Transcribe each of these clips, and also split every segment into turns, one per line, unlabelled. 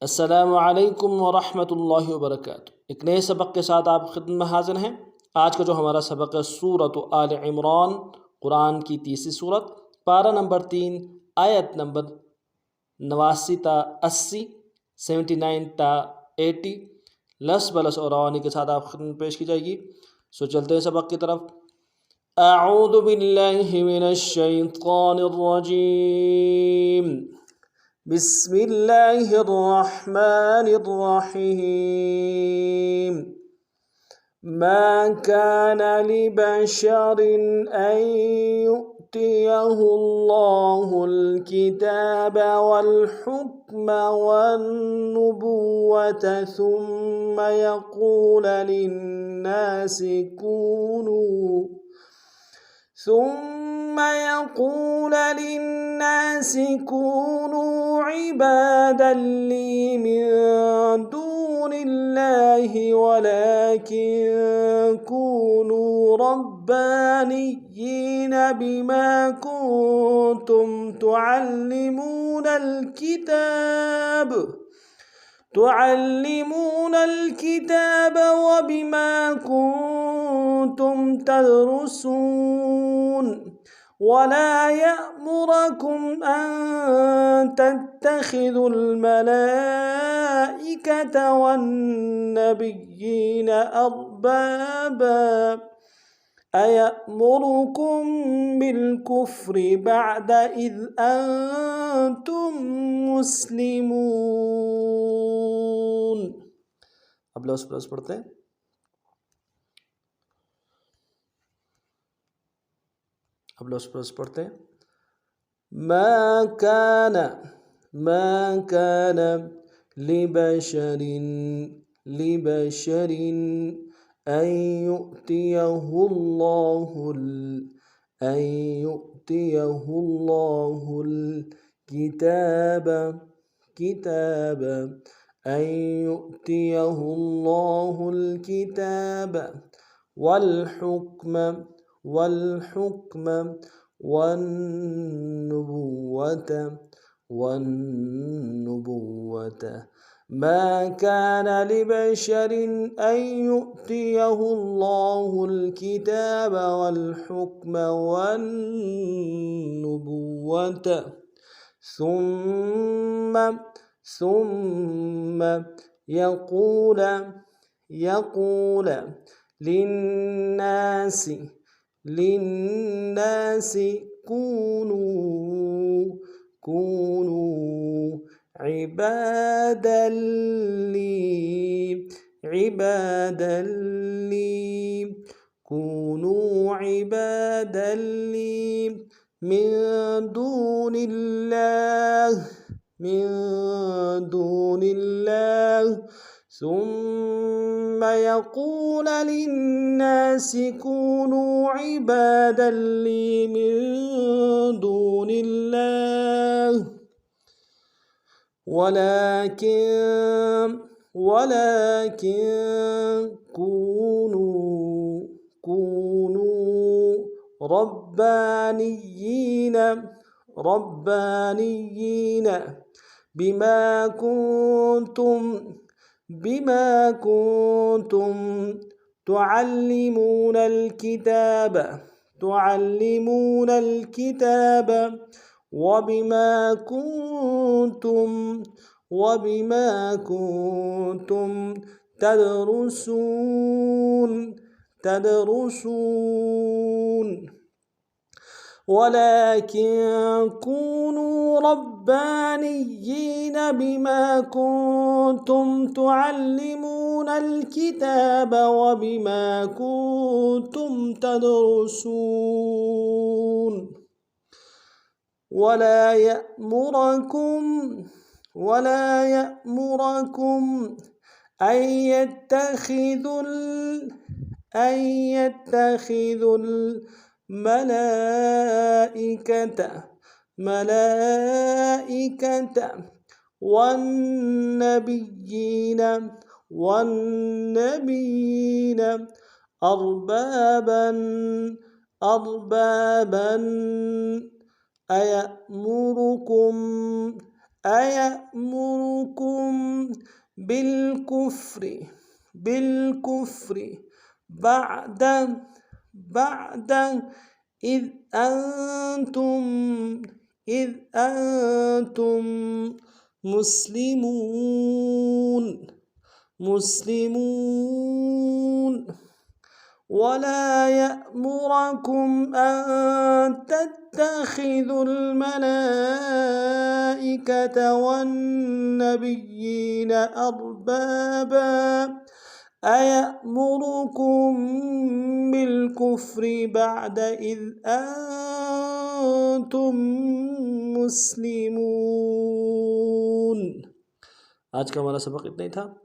अस्सलामु अलैकुम वरहमतुल्लाहि वबरकातुहू। एक नए सबक के साथ आप खिदमत में हाजिर हैं। आज का जो हमारा सबक है सूरत आल इमरान, कुरान की तीसरी सूरत, पारा नंबर 3, आयत नंबर 89 ता 80, 79 ता 80 लस बलस और रवानी के साथ आप खिदमत पेश की जाएगी। सो चलते हैं सबक की तरफ। अऊज़ु बिल्लाहि मिनश शैतानिर रजीम। बिस्मिल्लाहिर्रहमानिर्रहीम। मा कान लिबशर अन युअतियहुल्लाहुल किताब वल हुक्म वन नुबुव्वत सुम्मा यक़ूल लिन्नासि कूनू عبادا لي من دون الله ولكن كونوا ربانيين بما كنتم تعلمون الكتاب وبما كنتم تدرسون ولا يأمركم أن تتخذوا الملائكة والنبيين أربابا أيأمركم بالكفر بعد إذ أنتم مسلمون। अब लफ्ज़ प्लस पढ़ते हैं। ما كان لبشر أن يؤتيه الله الكتاب والحكم والنبوة. ما كان لبشر أن يؤتيه الله الكتاب والحكم والنبوة ثم يقول للناس كونوا عبادا لي من دون الله ثم يقول للناس كونوا عبادا لي من دون الله ولكن كونوا ربانيين بما كنتم تعلمون الكتاب وبما كنتم تدرسون ولكن كونوا ربانيين بما كنتم تعلمون الكتاب وبما كنتم تدرسون ولا يأمركم أن يتخذوا الملائكة والنبيين أربابا أيأمركم अयअमुरुकुम बिलकुफ्रि बअद इज़ अंतुम मुस्लिमून वला यअमुरकुम अन तत्तखिज़ुल मलाइकता वन्नबिय्यीन अर्बाबा अयअमुरुकुम बिलकुफ्रि बअद इज़ अंतुम मुस्लिमून। आज का हमारा सबक इतना ही था।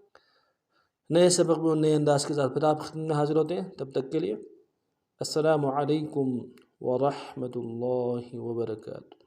नए सबक में नए अंदाज के साथ फिर आप खिदमत में हाजिर होते हैं। तब तक के लिए अस्सलामु अलैकुम व रहमतुल्लाहि व बरकातुहू।